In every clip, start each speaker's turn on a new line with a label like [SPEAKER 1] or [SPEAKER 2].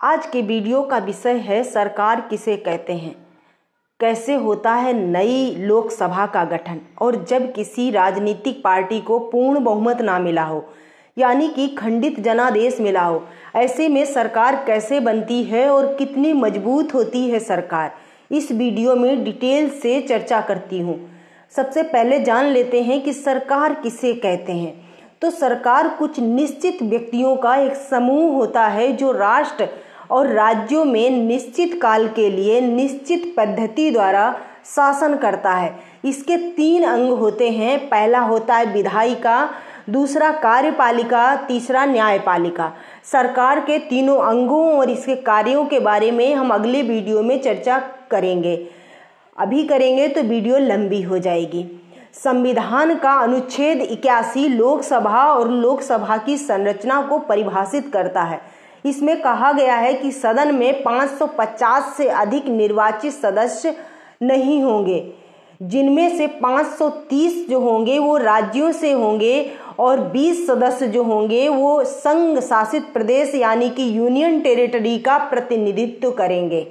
[SPEAKER 1] आज के वीडियो का विषय है सरकार किसे कहते हैं, कैसे होता है नई लोकसभा का गठन और जब किसी राजनीतिक पार्टी को पूर्ण बहुमत ना मिला हो यानी कि खंडित जनादेश मिला हो, ऐसे में सरकार कैसे बनती है और कितनी मजबूत होती है सरकार, इस वीडियो में डिटेल से चर्चा करती हूँ। सबसे पहले जान लेते हैं कि सरकार किसे कहते हैं। तो सरकार कुछ निश्चित व्यक्तियों का एक समूह होता है जो राष्ट्र और राज्यों में निश्चित काल के लिए निश्चित पद्धति द्वारा शासन करता है। इसके 3 अंग होते हैं। पहला होता है विधायिका, दूसरा कार्यपालिका, तीसरा न्यायपालिका। सरकार के तीनों अंगों और इसके कार्यों के बारे में हम अगले वीडियो में चर्चा करेंगे। अभी करेंगे तो वीडियो लंबी हो जाएगी। संविधान का अनुच्छेद 81 लोकसभा और लोकसभा की संरचना को परिभाषित करता है। इसमें कहा गया है कि सदन में 550 से अधिक निर्वाचित सदस्य नहीं होंगे, जिनमें से 530 जो होंगे वो राज्यों से होंगे और 20 सदस्य जो होंगे वो संघ शासित प्रदेश यानी कि यूनियन टेरिटरी का प्रतिनिधित्व करेंगे।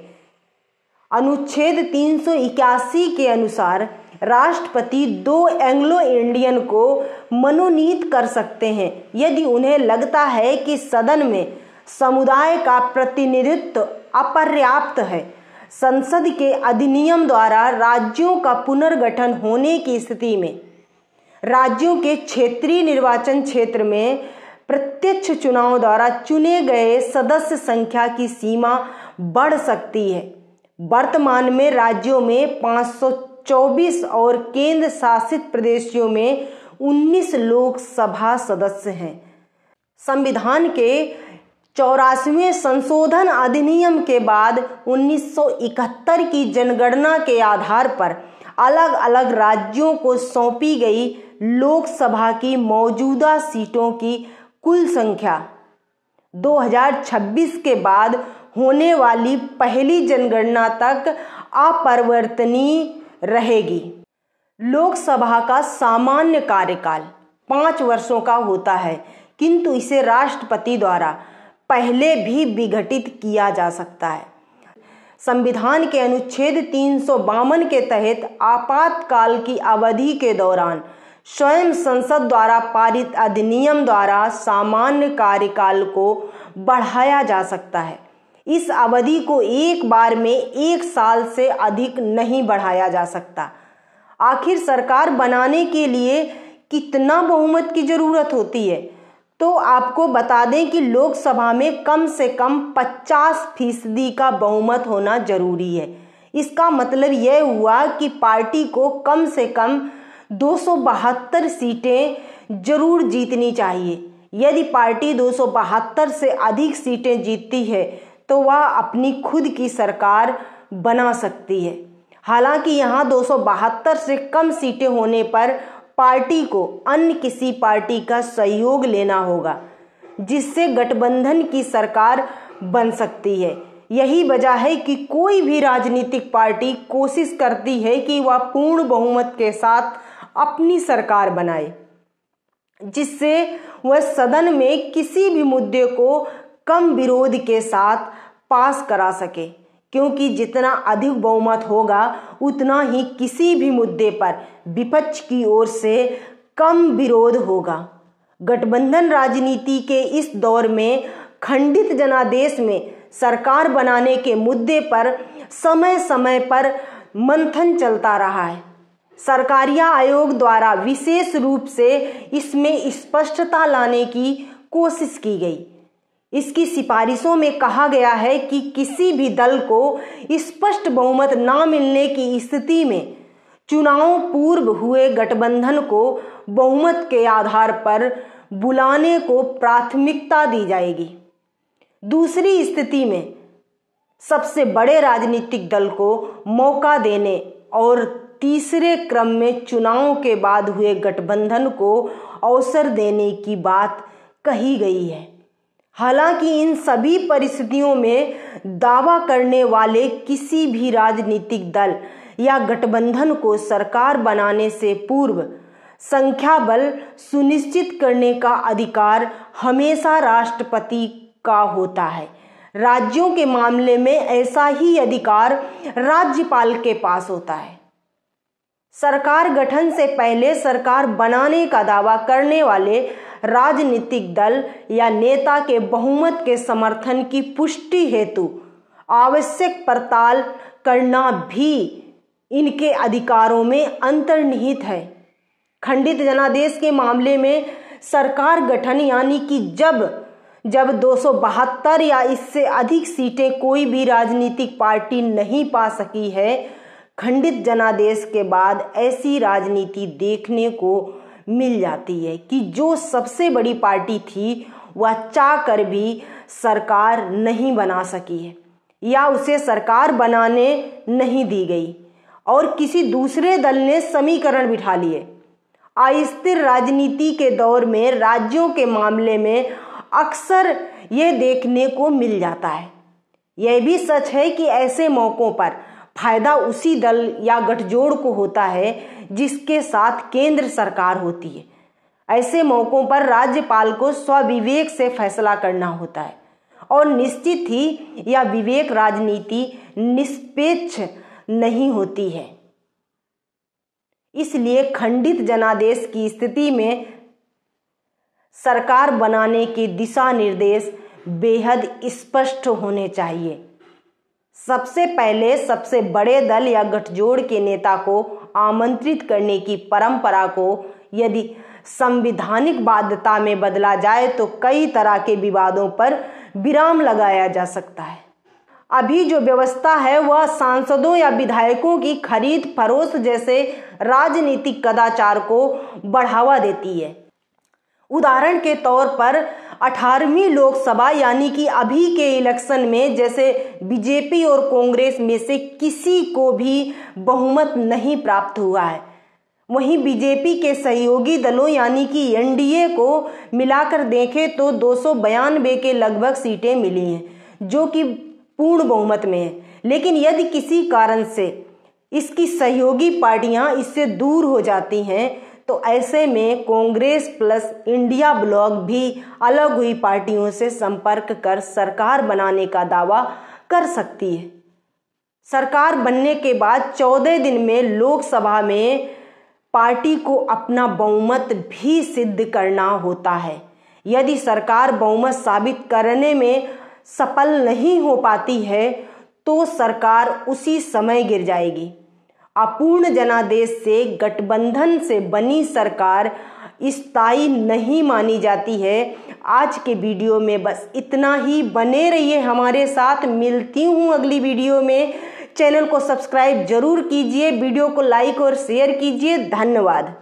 [SPEAKER 1] अनुच्छेद 381 के अनुसार राष्ट्रपति 2 एंग्लो इंडियन को मनोनीत कर सकते हैं यदि उन्हें लगता है कि सदन में समुदाय का प्रतिनिधित्व अपर्याप्त है। संसद के अधिनियम द्वारा राज्यों का पुनर्गठन होने की स्थिति में राज्यों के क्षेत्रीय निर्वाचन क्षेत्र में प्रत्यक्ष चुनाव द्वारा चुने गए सदस्य संख्या की सीमा बढ़ सकती है। वर्तमान में राज्यों में 524 और केंद्र शासित प्रदेशों में 19 लोकसभा सदस्य हैं। संविधान के 84वें संशोधन अधिनियम के बाद 1971 की जनगणना के आधार पर अलग अलग राज्यों को सौंपी गई लोकसभा की मौजूदा सीटों की कुल संख्या 2026 के बाद होने वाली पहली जनगणना तक अपरिवर्तनीय रहेगी। लोकसभा का सामान्य कार्यकाल 5 वर्षों का होता है, किंतु इसे राष्ट्रपति द्वारा पहले भी विघटित किया जा सकता है। संविधान के अनुच्छेद 352 के तहत आपातकाल की अवधि के दौरान स्वयं संसद द्वारा पारित अधिनियम द्वारा सामान्य कार्यकाल को बढ़ाया जा सकता है। इस अवधि को एक बार में 1 साल से अधिक नहीं बढ़ाया जा सकता। आखिर सरकार बनाने के लिए कितना बहुमत की जरूरत होती है? तो आपको बता दें कि लोकसभा में कम से कम 50% का बहुमत होना जरूरी है। इसका मतलब यह हुआ कि पार्टी को कम से कम 272 सीटें जरूर जीतनी चाहिए। यदि पार्टी 272 से अधिक सीटें जीतती है तो वह अपनी खुद की सरकार बना सकती है। हालांकि यहाँ 272 से कम सीटें होने पर पार्टी को अन्य किसी पार्टी का सहयोग लेना होगा, जिससे गठबंधन की सरकार बन सकती है। यही वजह है कि कोई भी राजनीतिक पार्टी कोशिश करती है कि वह पूर्ण बहुमत के साथ अपनी सरकार बनाए, जिससे वह सदन में किसी भी मुद्दे को कम विरोध के साथ पास करा सके, क्योंकि जितना अधिक बहुमत होगा उतना ही किसी भी मुद्दे पर विपक्ष की ओर से कम विरोध होगा। गठबंधन राजनीति के इस दौर में खंडित जनादेश में सरकार बनाने के मुद्दे पर समय समय पर मंथन चलता रहा है। सरकारिया आयोग द्वारा विशेष रूप से इसमें स्पष्टता लाने की कोशिश की गई। इसकी सिफारिशों में कहा गया है कि किसी भी दल को स्पष्ट बहुमत ना मिलने की स्थिति में चुनाव पूर्व हुए गठबंधन को बहुमत के आधार पर बुलाने को प्राथमिकता दी जाएगी। दूसरी स्थिति में सबसे बड़े राजनीतिक दल को मौका देने और तीसरे क्रम में चुनाव के बाद हुए गठबंधन को अवसर देने की बात कही गई है। हालांकि इन सभी परिस्थितियों में दावा करने वाले किसी भी राजनीतिक दल या गठबंधन को सरकार बनाने से पूर्व संख्या बल सुनिश्चित करने का अधिकार हमेशा राष्ट्रपति का होता है। राज्यों के मामले में ऐसा ही अधिकार राज्यपाल के पास होता है। सरकार गठन से पहले सरकार बनाने का दावा करने वाले राजनीतिक दल या नेता के बहुमत के समर्थन की पुष्टि हेतु आवश्यक पड़ताल करना भी इनके अधिकारों में अंतर्निहित है। खंडित जनादेश के मामले में सरकार गठन यानी कि जब 272 या इससे अधिक सीटें कोई भी राजनीतिक पार्टी नहीं पा सकी है, खंडित जनादेश के बाद ऐसी राजनीति देखने को मिल जाती है कि जो सबसे बड़ी पार्टी थी वह चाह कर भी सरकार नहीं बना सकी है या उसे सरकार बनाने नहीं दी गई और किसी दूसरे दल ने समीकरण बिठा लिए। अस्थिर राजनीति के दौर में राज्यों के मामले में अक्सर यह देखने को मिल जाता है। यह भी सच है कि ऐसे मौकों पर फायदा उसी दल या गठजोड़ को होता है जिसके साथ केंद्र सरकार होती है। ऐसे मौकों पर राज्यपाल को स्वविवेक से फैसला करना होता है और निश्चित ही यह विवेक राजनीति निष्पक्ष नहीं होती है। इसलिए खंडित जनादेश की स्थिति में सरकार बनाने के दिशा निर्देश बेहद स्पष्ट होने चाहिए। सबसे पहले सबसे बड़े दल या गठजोड़ के नेता को आमंत्रित करने की परंपरा को यदि संवैधानिक बाध्यता में बदला जाए तो कई तरह के विवादों पर विराम लगाया जा सकता है। अभी जो व्यवस्था है वह सांसदों या विधायकों की खरीद फरोख्त जैसे राजनीतिक कदाचार को बढ़ावा देती है। उदाहरण के तौर पर 18वीं लोकसभा यानी कि अभी के इलेक्शन में जैसे बीजेपी और कांग्रेस में से किसी को भी बहुमत नहीं प्राप्त हुआ है। वहीं बीजेपी के सहयोगी दलों यानी कि एनडीए को मिलाकर देखें तो 292 के लगभग सीटें मिली हैं जो कि पूर्ण बहुमत में है। लेकिन यदि किसी कारण से इसकी सहयोगी पार्टियां इससे दूर हो जाती हैं तो ऐसे में कांग्रेस प्लस इंडिया ब्लॉक भी अलग हुई पार्टियों से संपर्क कर सरकार बनाने का दावा कर सकती है। सरकार बनने के बाद 14 दिन में लोकसभा में पार्टी को अपना बहुमत भी सिद्ध करना होता है। यदि सरकार बहुमत साबित करने में सफल नहीं हो पाती है तो सरकार उसी समय गिर जाएगी। अपूर्ण जनादेश से गठबंधन से बनी सरकार स्थायी नहीं मानी जाती है। आज के वीडियो में बस इतना ही। बने रहिए हमारे साथ। मिलती हूँ अगली वीडियो में। चैनल को सब्सक्राइब जरूर कीजिए, वीडियो को लाइक और शेयर कीजिए। धन्यवाद।